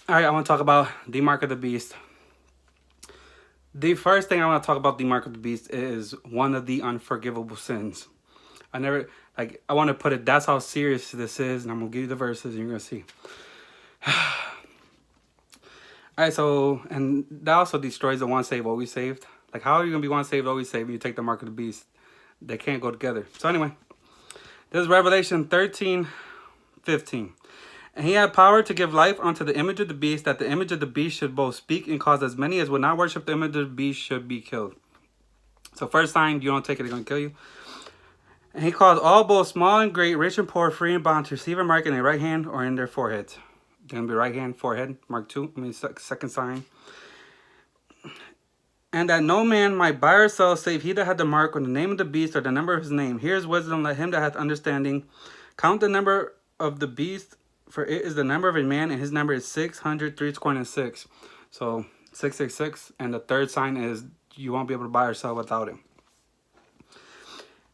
All right, I want to talk about the mark of the beast. The first thing I want to talk about the mark of the beast is one of the unforgivable sins. I want to put it, that's how serious this is, and I'm going to give you the verses, and you're going to see. All right, so, and that also destroys the once saved, always saved. Like, how are you going to be once saved, always saved, when you take the mark of the beast? They can't go together. So, anyway, this is Revelation 13:15. And he had power to give life unto the image of the beast, that the image of the beast should both speak and cause as many as would not worship the image of the beast should be killed. So first sign, you don't take it, they're going to kill you. And he caused all, both small and great, rich and poor, free and bond, to receive a mark in their right hand or in their foreheads. Going to be right hand, forehead, mark 2, second sign. And that no man might buy or sell save he that had the mark or the name of the beast or the number of his name. Here is wisdom, let him that hath understanding count the number of the beast, for it is the number of a man, and his number is 600, 6. So 666, and the third sign is you won't be able to buy or sell without it.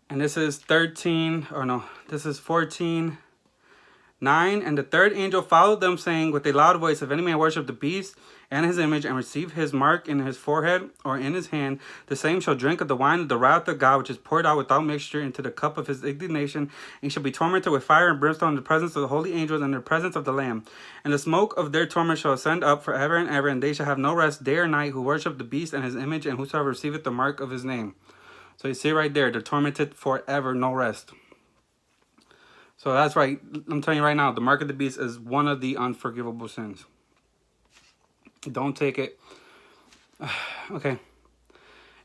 And this is 14:9. And the third angel followed them, saying with a loud voice, if any man worship the beast and his image, and receive his mark in his forehead or in his hand, the same shall drink of the wine of the wrath of God, which is poured out without mixture into the cup of his indignation, and shall be tormented with fire and brimstone in the presence of the holy angels and in the presence of the Lamb. And the smoke of their torment shall ascend up forever and ever, and they shall have no rest day or night who worship the beast and his image, and whosoever receiveth the mark of his name. So you see right there, they're tormented forever, no rest. So that's right. I'm telling you right now, the mark of the beast is one of the unforgivable sins. Don't take it. Okay.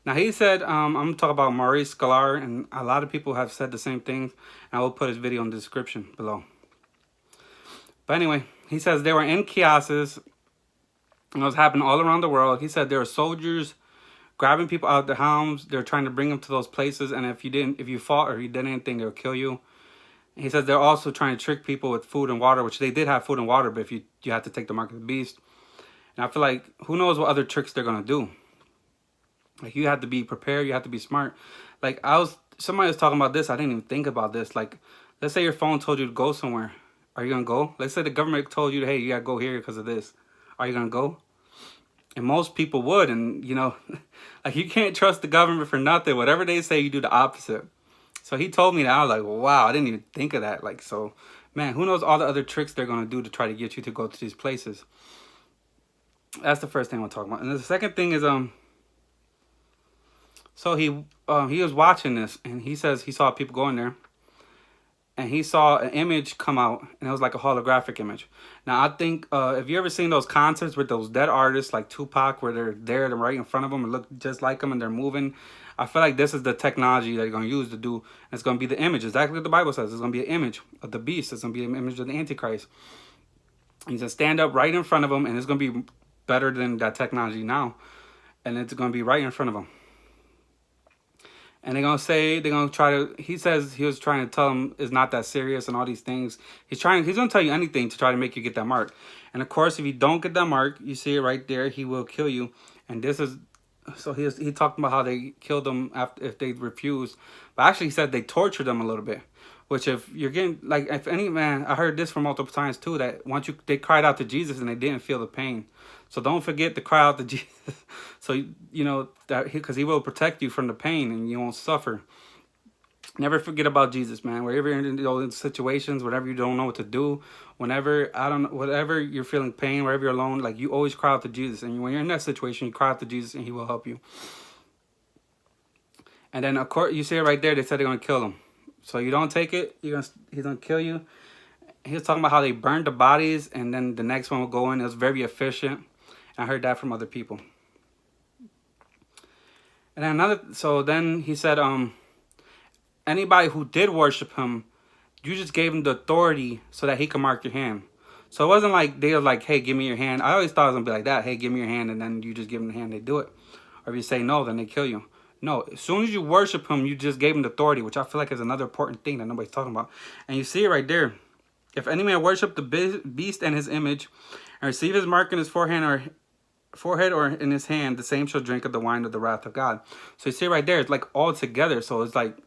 Now he said, I'm going to talk about Maurice Sklar, and a lot of people have said the same thing. I will put his video in the description below. But anyway, he says they were in kiosks, and it was happening all around the world. He said there were soldiers grabbing people out of their homes. They're trying to bring them to those places, and if you fought or you did anything, they'll kill you. He says they're also trying to trick people with food and water, which they did have food and water, but if you have to take the mark of the beast. And I feel like, who knows what other tricks they're going to do. Like, you have to be prepared. You have to be smart. Like, somebody was talking about this. I didn't even think about this. Like, let's say your phone told you to go somewhere. Are you going to go? Let's say the government told you, hey, you got to go here because of this. Are you going to go? And most people would. And, like, you can't trust the government for nothing. Whatever they say, you do the opposite. So he told me that. I was like, wow, I didn't even think of that. Like, so, man, who knows all the other tricks they're going to do to try to get you to go to these places. That's the first thing I want to talk about. And the second thing is, so he was watching this, and he says he saw people going there, and he saw an image come out, and it was like a holographic image. Now, I think, if you ever seen those concerts with those dead artists like Tupac, where they're there, they're right in front of them and look just like them, and they're moving, I feel like this is the technology that they're going to use to do, and it's going to be the image, exactly what the Bible says. It's going to be an image of the beast. It's going to be an image of the Antichrist. He's going to stand up right in front of them, and it's going to be better than that technology now, and it's going to be right in front of them. And they're going to try to, he says he was trying to tell them it's not that serious and all these things. He's going to tell you anything to try to make you get that mark. And of course, if you don't get that mark, you see it right there, he will kill you. And this is, so he talked about how they killed them if they refused. But actually he said they tortured them a little bit. Which if you're getting, like, if any man, I heard this from multiple times too, that they cried out to Jesus and they didn't feel the pain. So don't forget to cry out to Jesus. So, that because he will protect you from the pain and you won't suffer. Never forget about Jesus, man. Wherever you're in those situations, whatever you don't know what to do, whatever you're feeling pain, wherever you're alone, like, you always cry out to Jesus. And when you're in that situation, you cry out to Jesus and he will help you. And then, of course, you see it right there. They said they're going to kill him. So you don't take it, he's going to kill you. He was talking about how they burned the bodies, and then the next one will go in. It was very efficient. I heard that from other people. And then he said, anybody who did worship him, you just gave him the authority so that he could mark your hand. So it wasn't like they were like, hey, give me your hand. I always thought it was going to be like that. Hey, give me your hand, and then you just give them the hand, they do it. Or if you say no, then they kill you. No, as soon as you worship him, you just gave him the authority, which I feel like is another important thing that nobody's talking about. And you see it right there. If any man worship the beast and his image, and receive his mark in his forehead or in his hand, the same shall drink of the wine of the wrath of God. So you see right there, it's like all together. So it's like,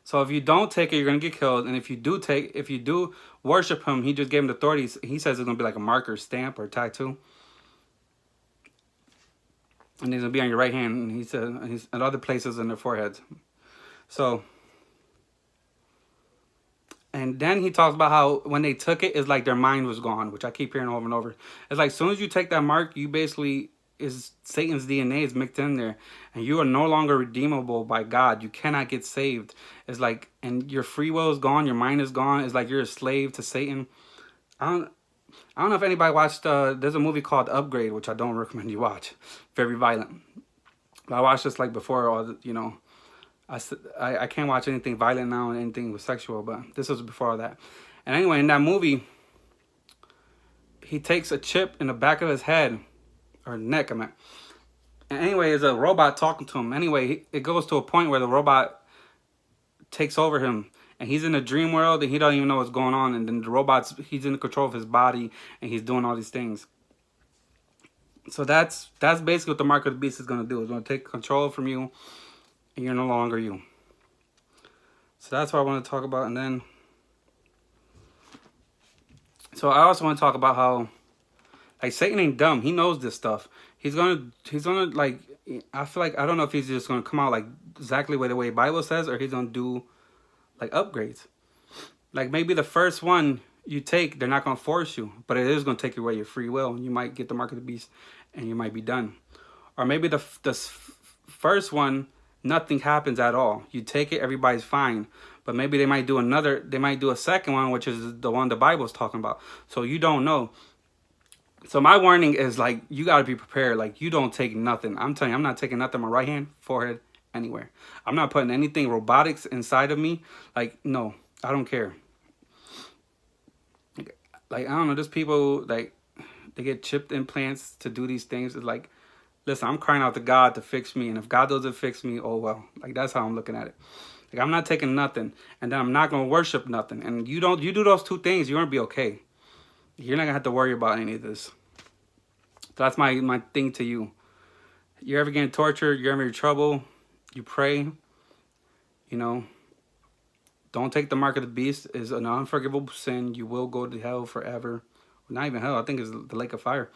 So if you don't take it, you're gonna get killed. And if you do worship him, he just gave him the authorities. He says it's gonna be like a marker, stamp, or tattoo, and it's gonna be on your right hand. And he said he's at other places in their foreheads. So, and then he talks about how when they took it, it's like their mind was gone, which I keep hearing over and over. It's like as soon as you take that mark, you basically is Satan's DNA is mixed in there, and you are no longer redeemable by God. You cannot get saved. It's like, and your free will is gone, your mind is gone. It's like you're a slave to Satan. I don't know if anybody watched. There's a movie called Upgrade, which I don't recommend you watch. Very violent. But I watched this like before all the, I can't watch anything violent now and anything with sexual, but this was before all that. And anyway, in that movie, he takes a chip in the back of his head, or neck, I meant. And anyway, there's a robot talking to him. Anyway, it goes to a point where the robot takes over him. And he's in a dream world and he don't even know what's going on. And then the robot's, he's in control of his body and he's doing all these things. So that's basically what the mark of the beast is going to do. It's going to take control from you and you're no longer you. So that's what I want to talk about. And then, so I also want to talk about how, like, Satan ain't dumb. He knows this stuff. He's gonna like, I feel like, I don't know if he's just gonna come out like exactly the way the Bible says, or he's gonna do like upgrades. Like maybe the first one you take, they're not gonna force you, but it is gonna take away your free will, and you might get the mark of the beast, and you might be done. Or maybe the first one, nothing happens at all. You take it, everybody's fine. But maybe they might do a second one, which is the one the Bible's talking about. So you don't know. So my warning is, like, you got to be prepared. Like, you don't take nothing. I'm telling you, I'm not taking nothing on my right hand, forehead, anywhere. I'm not putting anything robotics inside of me. Like, no, I don't care. Like, I don't know, there's people, like, they get chipped implants to do these things. It's like, listen, I'm crying out to God to fix me. And if God doesn't fix me, oh, well. Like, that's how I'm looking at it. Like, I'm not taking nothing. And then I'm not going to worship nothing. And you do those two things, you're going to be okay. You're not going to have to worry about any of this. So that's my thing to you. You're ever getting tortured, you're ever in trouble, you pray. You know, don't take the mark of the beast. It's an unforgivable sin. You will go to hell forever. Not even hell, I think it's the lake of fire.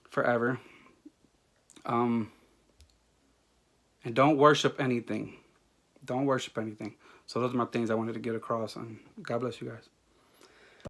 Forever. And don't worship anything. Don't worship anything. So those are my things I wanted to get across. And God bless you guys.